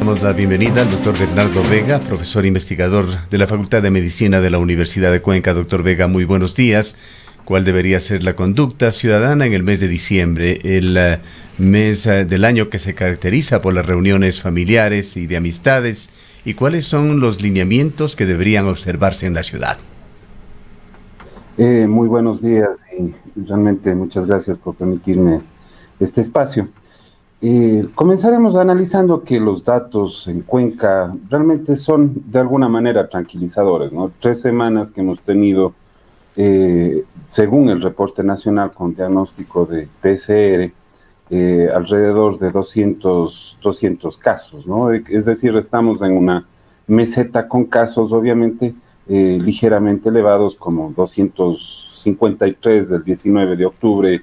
Damos la bienvenida al doctor Bernardo Vega, profesor investigador de la Facultad de Medicina de la Universidad de Cuenca. Doctor Vega, muy buenos días. ¿Cuál debería ser la conducta ciudadana en el mes de diciembre, el mes del año que se caracteriza por las reuniones familiares y de amistades? ¿Y cuáles son los lineamientos que deberían observarse en la ciudad? Muy buenos días y realmente muchas gracias por permitirme este espacio. Comenzaremos analizando que los datos en Cuenca realmente son de alguna manera tranquilizadores, ¿no? 3 semanas que hemos tenido, según el reporte nacional con diagnóstico de PCR, alrededor de 200 casos, ¿no? Es decir, estamos en una meseta con casos obviamente ligeramente elevados, como 253 del 19 de octubre,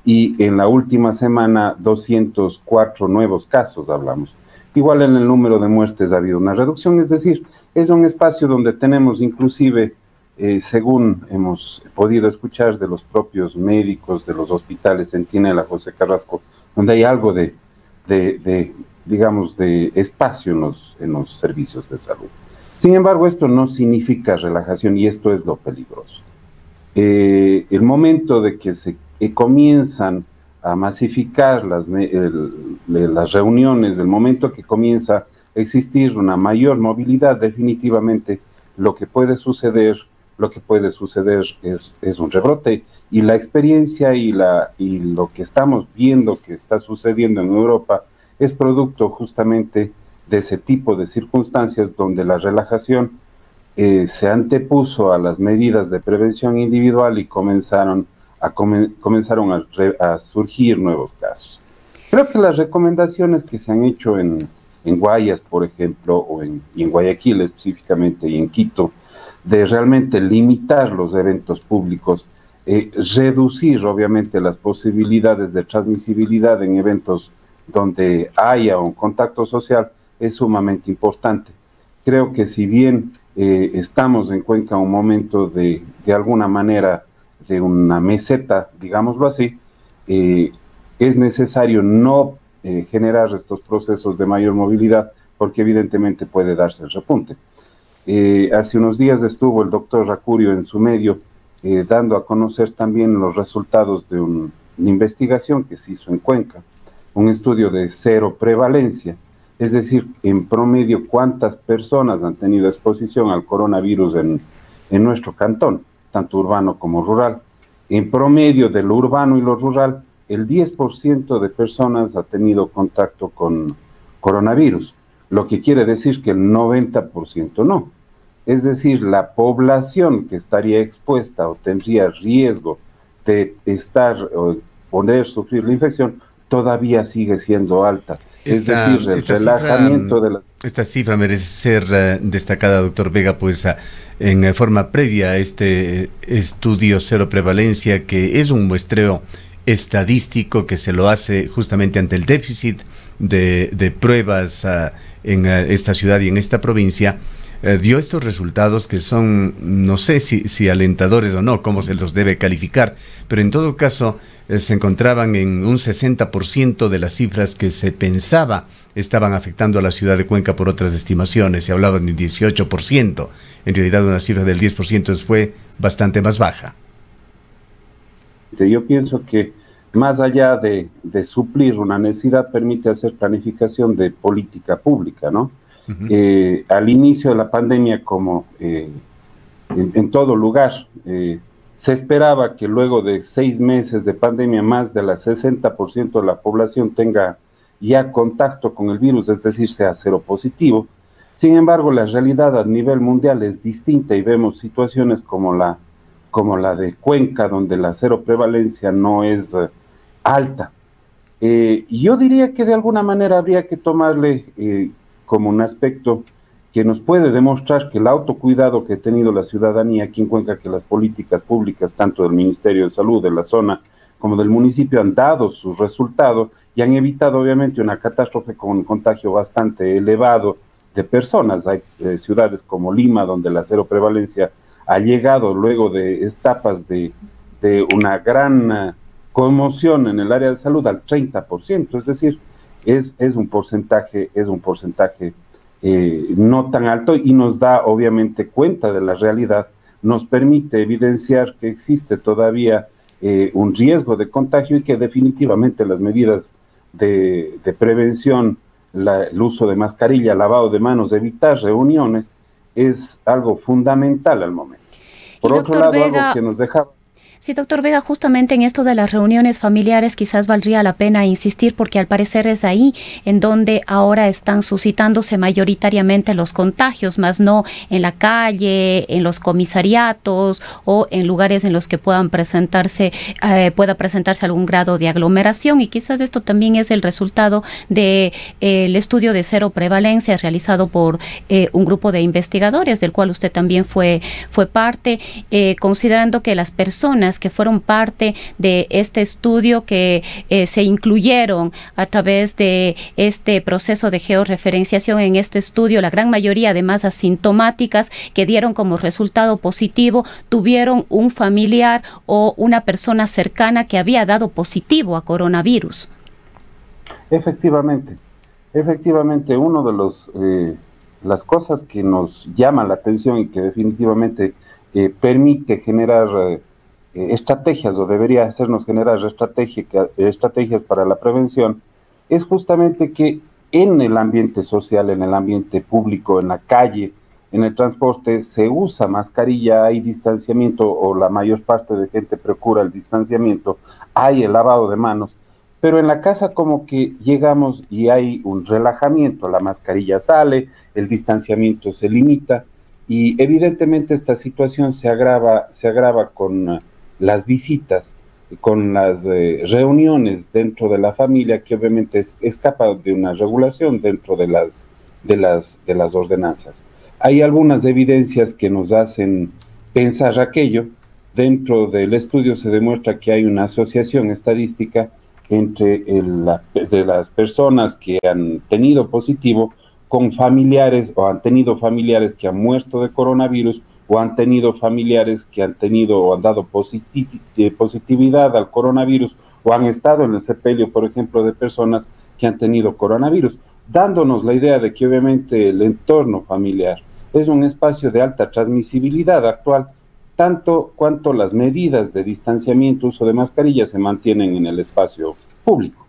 y en la última semana 204 nuevos casos hablamos. Igual en el número de muertes ha habido una reducción, es decir, es un espacio donde tenemos inclusive, según hemos podido escuchar de los propios médicos de los hospitales Centinela, José Carrasco, donde hay algo digamos, de espacio en los servicios de salud. Sin embargo, esto no significa relajación y esto es lo peligroso. El momento de que se comienzan a masificar las reuniones, el momento que comienza a existir una mayor movilidad, definitivamente lo que puede suceder es un rebrote, y la experiencia y lo que estamos viendo que está sucediendo en Europa es producto justamente de ese tipo de circunstancias donde la relajación se antepuso a las medidas de prevención individual y comenzaron a surgir nuevos casos. Creo que las recomendaciones que se han hecho en Guayas, por ejemplo, y en Guayaquil específicamente, y en Quito, de realmente limitar los eventos públicos, reducir obviamente las posibilidades de transmisibilidad en eventos donde haya un contacto social, es sumamente importante. Creo que si bien estamos en Cuenca en un momento de alguna manera de una meseta, digámoslo así, es necesario no generar estos procesos de mayor movilidad, porque evidentemente puede darse el repunte. Hace unos días estuvo el doctor Racurio en su medio dando a conocer también los resultados de una investigación que se hizo en Cuenca, un estudio de cero prevalencia, es decir, en promedio cuántas personas han tenido exposición al coronavirus en nuestro cantón, tanto urbano como rural. En promedio de lo urbano y lo rural, el 10% de personas ha tenido contacto con coronavirus, lo que quiere decir que el 90% no. Es decir, la población que estaría expuesta o tendría riesgo de poder sufrir la infección todavía sigue siendo alta. Esta cifra merece ser destacada, doctor Vega, pues en forma previa a este estudio cero prevalencia, que es un muestreo estadístico que se lo hace justamente ante el déficit de pruebas en esta ciudad y en esta provincia, dio estos resultados que son, no sé si alentadores o no, cómo se los debe calificar, pero en todo caso se encontraban en un 60% de las cifras que se pensaba estaban afectando a la ciudad de Cuenca por otras estimaciones. Se hablaba de un 18%, en realidad una cifra del 10% fue bastante más baja. Yo pienso que más allá de suplir una necesidad, permite hacer planificación de política pública, ¿no? Al inicio de la pandemia, como en todo lugar, se esperaba que luego de 6 meses de pandemia, más del 60% de la población tenga ya contacto con el virus, es decir, sea seropositivo. Sin embargo, la realidad a nivel mundial es distinta y vemos situaciones como la de Cuenca, donde la seroprevalencia no es alta. Yo diría que de alguna manera habría que tomarle como un aspecto que nos puede demostrar que el autocuidado que ha tenido la ciudadanía aquí en Cuenca, que las políticas públicas, tanto del Ministerio de Salud, de la zona, como del municipio, han dado sus resultados y han evitado obviamente una catástrofe con un contagio bastante elevado de personas. Hay ciudades como Lima, donde la cero prevalencia ha llegado luego de etapas de una gran conmoción en el área de salud al 30%, es decir, es un porcentaje no tan alto y nos da obviamente cuenta de la realidad, nos permite evidenciar que existe todavía un riesgo de contagio y que definitivamente las medidas de prevención, el uso de mascarilla, lavado de manos, evitar reuniones, es algo fundamental al momento. Por otro lado, Vega, algo que nos deja... Sí, doctor Vega, justamente en esto de las reuniones familiares quizás valdría la pena insistir porque al parecer es ahí en donde ahora están suscitándose mayoritariamente los contagios, más no en la calle, en los comisariatos o en lugares en los que pueda presentarse algún grado de aglomeración, y quizás esto también es el resultado de el estudio de cero prevalencia realizado por un grupo de investigadores del cual usted también fue parte, considerando que las personas que fueron parte de este estudio, que se incluyeron a través de este proceso de georreferenciación en este estudio, la gran mayoría además asintomáticas que dieron como resultado positivo, tuvieron un familiar o una persona cercana que había dado positivo a coronavirus. Efectivamente, uno de las cosas que nos llama la atención y que definitivamente permite generar estrategias, o debería hacernos generar estrategias para la prevención, es justamente que en el ambiente social, en el ambiente público, en la calle, en el transporte, se usa mascarilla, hay distanciamiento, o la mayor parte de gente procura el distanciamiento, hay el lavado de manos, pero en la casa como que llegamos y hay un relajamiento, la mascarilla sale, el distanciamiento se limita, y evidentemente esta situación se agrava con las visitas, con las reuniones dentro de la familia, que obviamente escapa de una regulación dentro de las ordenanzas. Hay algunas evidencias que nos hacen pensar aquello. Dentro del estudio se demuestra que hay una asociación estadística entre de las personas que han tenido positivo con familiares, o han tenido familiares que han muerto de coronavirus, o han tenido familiares que han tenido o han dado positividad al coronavirus, o han estado en el sepelio, por ejemplo, de personas que han tenido coronavirus, dándonos la idea de que obviamente el entorno familiar es un espacio de alta transmisibilidad actual, tanto cuanto las medidas de distanciamiento, uso de mascarilla, se mantienen en el espacio público.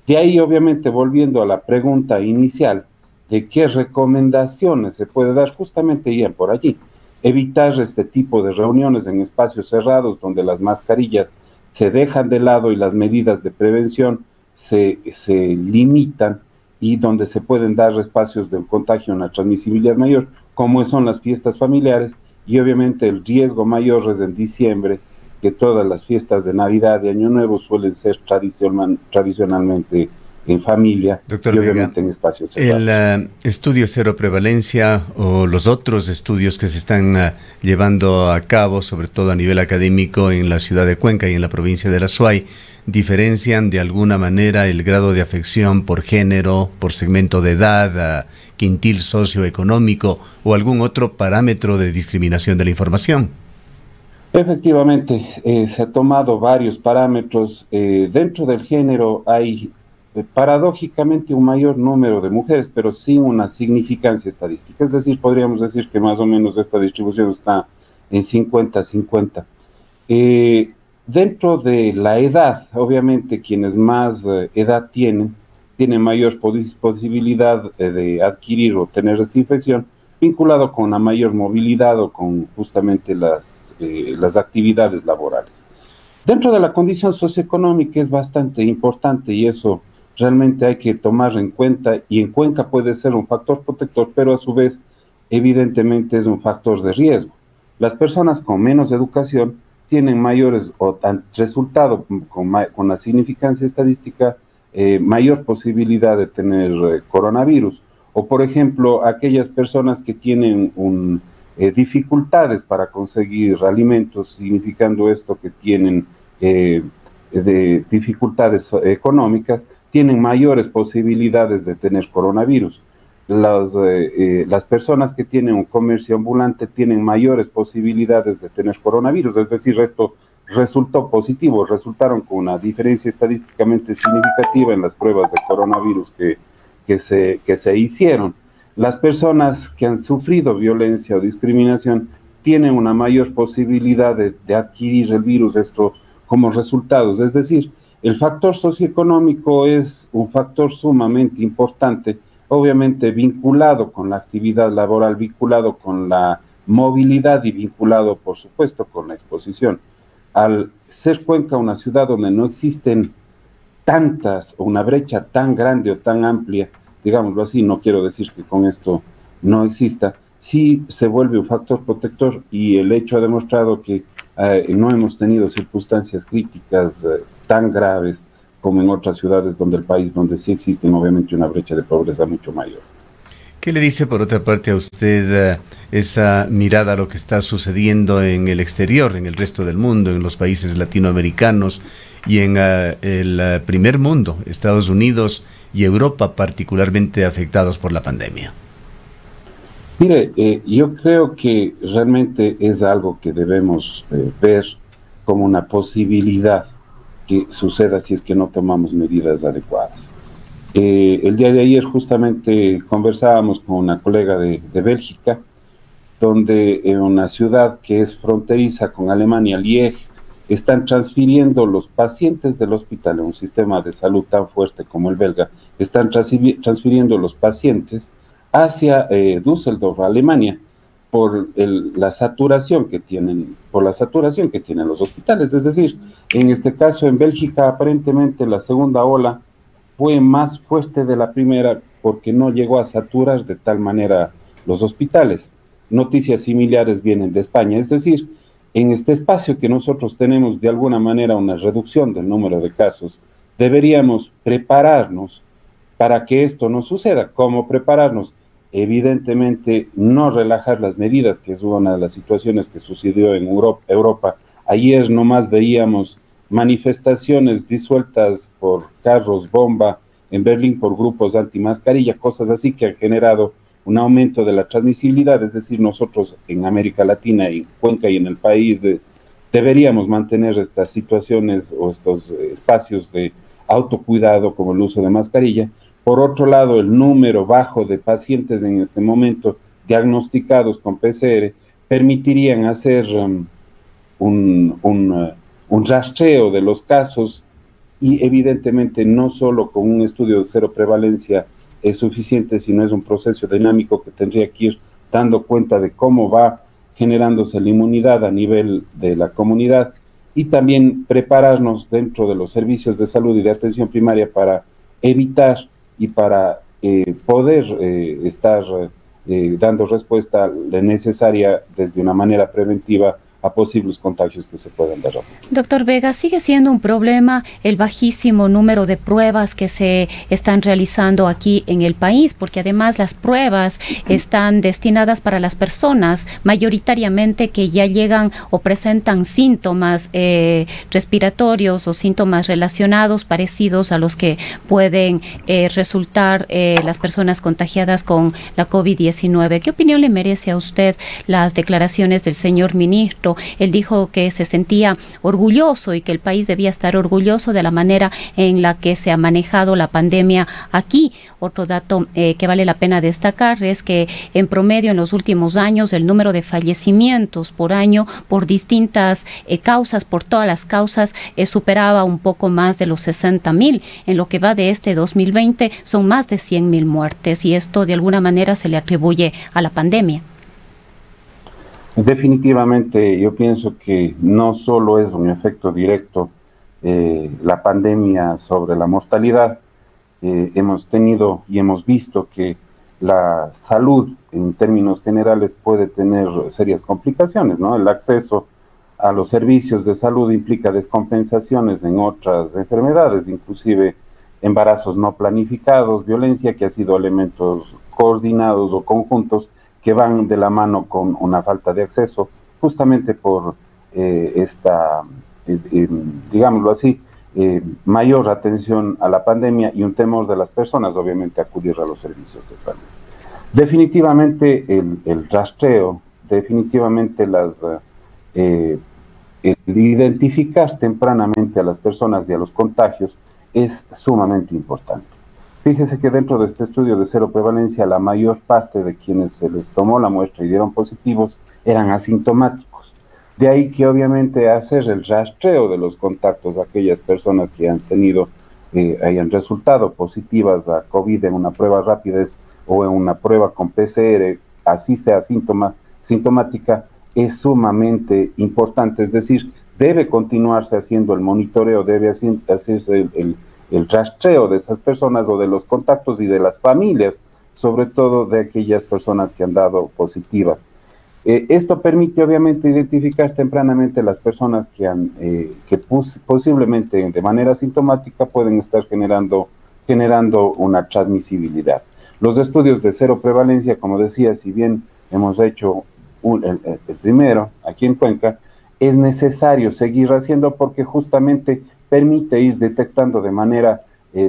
De ahí, obviamente, volviendo a la pregunta inicial de qué recomendaciones se puede dar, justamente iban por allí. Evitar este tipo de reuniones en espacios cerrados donde las mascarillas se dejan de lado y las medidas de prevención se limitan, y donde se pueden dar espacios de contagio, una transmisibilidad mayor, como son las fiestas familiares, y obviamente el riesgo mayor es en diciembre, que todas las fiestas de Navidad y Año Nuevo suelen ser tradicionalmente en familia, doctor y obviamente Vega, en espacios cerrados. El estudio cero prevalencia o los otros estudios que se están llevando a cabo, sobre todo a nivel académico en la ciudad de Cuenca y en la provincia de La Suay, diferencian de alguna manera el grado de afección por género, por segmento de edad, quintil socioeconómico o algún otro parámetro de discriminación de la información? Efectivamente, se ha tomado varios parámetros. Dentro del género hay paradójicamente un mayor número de mujeres, pero sin una significancia estadística. Es decir, podríamos decir que más o menos esta distribución está en 50-50. Dentro de la edad, obviamente quienes más edad tienen mayor posibilidad de adquirir o tener esta infección, vinculado con una mayor movilidad o con justamente las actividades laborales. Dentro de la condición socioeconómica es bastante importante, y eso realmente hay que tomar en cuenta, y en Cuenca puede ser un factor protector, pero a su vez evidentemente es un factor de riesgo. Las personas con menos educación tienen mayores, o resultado con la significancia estadística, mayor posibilidad de tener coronavirus, o por ejemplo aquellas personas que tienen dificultades para conseguir alimentos, significando esto que tienen de dificultades económicas, tienen mayores posibilidades de tener coronavirus. Las personas que tienen un comercio ambulante tienen mayores posibilidades de tener coronavirus, es decir, esto resultó positivo, resultaron con una diferencia estadísticamente significativa en las pruebas de coronavirus que se hicieron. Las personas que han sufrido violencia o discriminación tienen una mayor posibilidad de adquirir el virus, esto como resultados. Es decir, el factor socioeconómico es un factor sumamente importante, obviamente vinculado con la actividad laboral, vinculado con la movilidad y vinculado, por supuesto, con la exposición. Al ser Cuenca una ciudad donde no existen tantas, o una brecha tan grande o tan amplia, digámoslo así, no quiero decir que con esto no exista, sí se vuelve un factor protector, y el hecho ha demostrado que no hemos tenido circunstancias críticas tan graves como en otras ciudades del país, donde sí existe obviamente una brecha de pobreza mucho mayor. ¿Qué le dice, por otra parte, a usted esa mirada a lo que está sucediendo en el exterior, en el resto del mundo, en los países latinoamericanos y en el primer mundo, Estados Unidos y Europa, particularmente afectados por la pandemia? Mire, yo creo que realmente es algo que debemos ver como una posibilidad que suceda si es que no tomamos medidas adecuadas. El día de ayer justamente conversábamos con una colega de Bélgica, donde en una ciudad que es fronteriza con Alemania, Liege, están transfiriendo los pacientes del hospital, en un sistema de salud tan fuerte como el belga, están transfiriendo los pacientes hacia Düsseldorf, Alemania, por la saturación que tienen los hospitales. Es decir, en este caso en Bélgica aparentemente la segunda ola fue más fuerte de la primera porque no llegó a saturar de tal manera los hospitales. Noticias similares vienen de España, es decir, en este espacio que nosotros tenemos de alguna manera una reducción del número de casos, deberíamos prepararnos para que esto no suceda. ¿Cómo prepararnos? Evidentemente no relajar las medidas, que es una de las situaciones que sucedió en Europa. Ayer nomás veíamos manifestaciones disueltas por carros bomba en Berlín por grupos antimascarilla, cosas así que han generado un aumento de la transmisibilidad. Es decir, nosotros en América Latina, en Cuenca y en el país, deberíamos mantener estas situaciones o estos espacios de autocuidado como el uso de mascarilla. Por otro lado, el número bajo de pacientes en este momento diagnosticados con PCR permitirían hacer un rastreo de los casos, y evidentemente no solo con un estudio de cero prevalencia es suficiente, sino es un proceso dinámico que tendría que ir dando cuenta de cómo va generándose la inmunidad a nivel de la comunidad, y también prepararnos dentro de los servicios de salud y de atención primaria para evitar y para poder estar dando respuesta necesaria desde una manera preventiva a posibles contagios que se puedan dar. Doctor Vega, ¿sigue siendo un problema el bajísimo número de pruebas que se están realizando aquí en el país? Porque además las pruebas están destinadas para las personas mayoritariamente que ya llegan o presentan síntomas respiratorios o síntomas relacionados parecidos a los que pueden resultar las personas contagiadas con la COVID-19. ¿Qué opinión le merece a usted las declaraciones del señor ministro? Él dijo que se sentía orgulloso y que el país debía estar orgulloso de la manera en la que se ha manejado la pandemia aquí. Otro dato que vale la pena destacar es que en promedio en los últimos años el número de fallecimientos por año por distintas causas, por todas las causas, superaba un poco más de los 60,000. En lo que va de este 2020 son más de 100,000 muertes, y esto de alguna manera se le atribuye a la pandemia. Definitivamente yo pienso que no solo es un efecto directo la pandemia sobre la mortalidad. Hemos tenido y hemos visto que la salud en términos generales puede tener serias complicaciones, ¿no? El acceso a los servicios de salud implica descompensaciones en otras enfermedades, inclusive embarazos no planificados, violencia, que ha sido elementos coordinados o conjuntos que van de la mano con una falta de acceso, justamente por digámoslo así, mayor atención a la pandemia y un temor de las personas, obviamente, a acudir a los servicios de salud. Definitivamente el rastreo, definitivamente el identificar tempranamente a las personas y a los contagios es sumamente importante. Fíjese que dentro de este estudio de cero prevalencia, la mayor parte de quienes se les tomó la muestra y dieron positivos eran asintomáticos. De ahí que obviamente hacer el rastreo de los contactos de aquellas personas que han tenido, hayan resultado positivas a COVID en una prueba rápida o en una prueba con PCR, así sea sintomática, es sumamente importante. Es decir, debe continuarse haciendo el monitoreo, debe hacerse el rastreo de esas personas o de los contactos y de las familias, sobre todo de aquellas personas que han dado positivas. Esto permite obviamente identificar tempranamente las personas que posiblemente de manera asintomática pueden estar generando una transmisibilidad. Los estudios de cero prevalencia, como decía, si bien hemos hecho el primero aquí en Cuenca, es necesario seguir haciendo porque justamente permite ir detectando de manera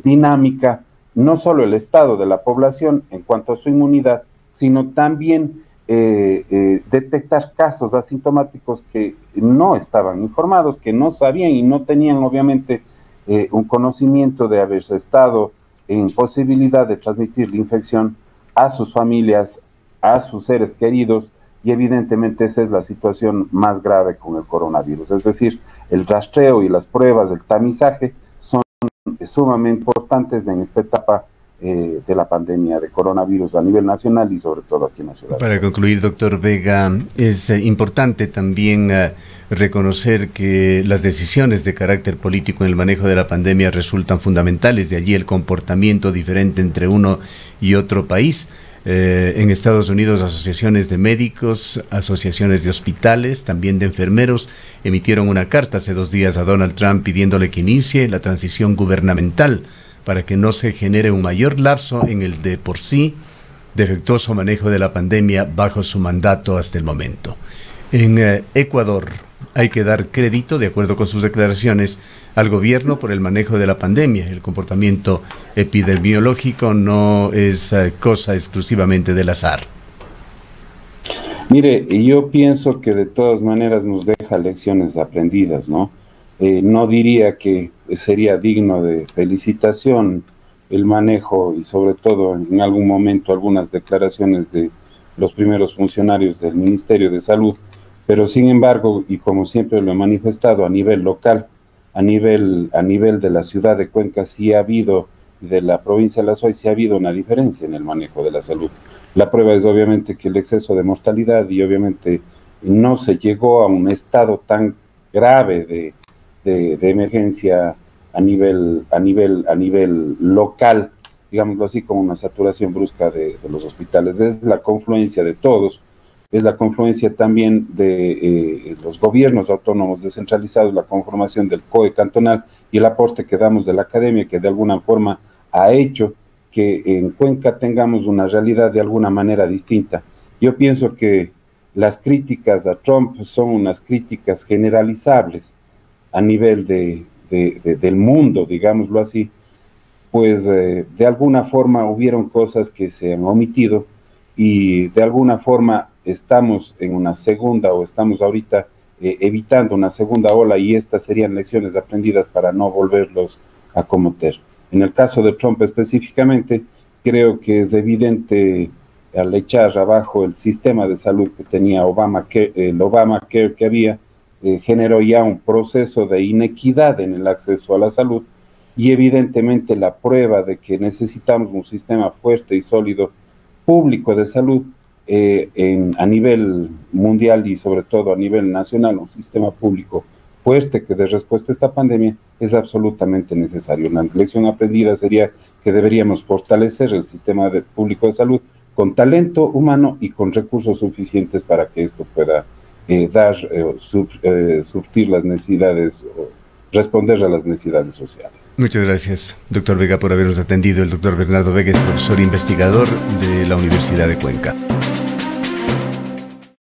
dinámica no solo el estado de la población en cuanto a su inmunidad, sino también detectar casos asintomáticos que no estaban informados, que no sabían y no tenían obviamente un conocimiento de haberse estado en posibilidad de transmitir la infección a sus familias, a sus seres queridos, y evidentemente esa es la situación más grave con el coronavirus. Es decir, el rastreo y las pruebas, el tamizaje son sumamente importantes en esta etapa de la pandemia de coronavirus a nivel nacional y sobre todo aquí en la ciudad. Para concluir, doctor Vega, es importante también reconocer que las decisiones de carácter político en el manejo de la pandemia resultan fundamentales, de allí el comportamiento diferente entre uno y otro país. En Estados Unidos, asociaciones de médicos, asociaciones de hospitales, también de enfermeros, emitieron una carta hace 2 días a Donald Trump pidiéndole que inicie la transición gubernamental para que no se genere un mayor lapso en el de por sí defectuoso manejo de la pandemia bajo su mandato hasta el momento. En Ecuador hay que dar crédito, de acuerdo con sus declaraciones, al gobierno por el manejo de la pandemia. El comportamiento epidemiológico no es cosa exclusivamente del azar. Mire, yo pienso que de todas maneras nos deja lecciones aprendidas, ¿no? No diría que sería digno de felicitación el manejo y sobre todo en algún momento algunas declaraciones de los primeros funcionarios del Ministerio de Salud, pero sin embargo, y como siempre lo he manifestado a nivel local, a nivel de la ciudad de Cuenca sí ha habido, de la provincia de La Suay sí ha habido una diferencia en el manejo de la salud. La prueba es obviamente que el exceso de mortalidad y obviamente no se llegó a un estado tan grave de emergencia a nivel local, digámoslo así, como una saturación brusca de los hospitales. Es la confluencia de todos, es la confluencia también de los gobiernos autónomos descentralizados, la conformación del COE cantonal y el aporte que damos de la academia, que de alguna forma ha hecho que en Cuenca tengamos una realidad de alguna manera distinta. Yo pienso que las críticas a Trump son unas críticas generalizables a nivel del mundo, digámoslo así, pues de alguna forma hubieron cosas que se han omitido y de alguna forma estamos en una segunda o estamos ahorita evitando una segunda ola y estas serían lecciones aprendidas para no volverlos a cometer. En el caso de Trump específicamente, creo que es evidente al echar abajo el sistema de salud que tenía el Obamacare que había, generó ya un proceso de inequidad en el acceso a la salud y evidentemente la prueba de que necesitamos un sistema fuerte y sólido público de salud a nivel mundial y sobre todo a nivel nacional, un sistema público fuerte que dé respuesta a esta pandemia es absolutamente necesario. Una lección aprendida sería que deberíamos fortalecer el sistema público de salud con talento humano y con recursos suficientes para que esto pueda surtir las necesidades, responder a las necesidades sociales. Muchas gracias, doctor Vega, por habernos atendido. El doctor Bernardo Vega es profesor investigador de la Universidad de Cuenca.